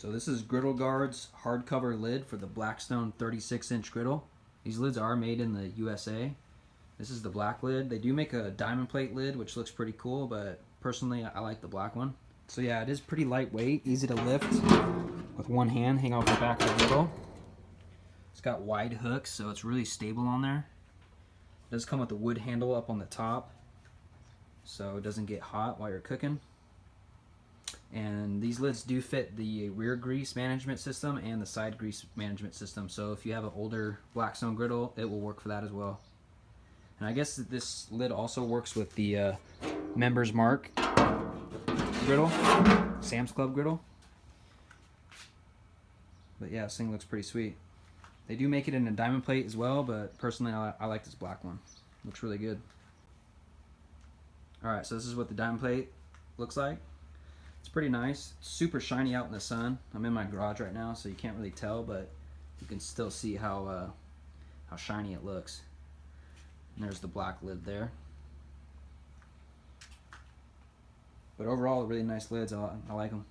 So this is GriddleGuard's hardcover lid for the Blackstone 36-inch griddle. These lids are made in the USA. This is the black lid. They do make a diamond plate lid, which looks pretty cool, but personally I like the black one. So yeah, it is pretty lightweight, easy to lift with one hand, hang off the back of the griddle. It's got wide hooks, so it's really stable on there. It does come with a wood handle up on the top, so it doesn't get hot while you're cooking. And these lids do fit the rear grease management system and the side grease management system. So if you have an older Blackstone griddle, it will work for that as well. And I guess this lid also works with the Members Mark griddle, Sam's Club griddle. But yeah, this thing looks pretty sweet. They do make it in a diamond plate as well, but personally I like this black one. Looks really good. Alright, so this is what the diamond plate looks like. It's pretty nice. It's super shiny out in the sun. I'm in my garage right now, so you can't really tell, but you can still see how shiny it looks. And there's the black lid there. But overall, really nice lids. I like them.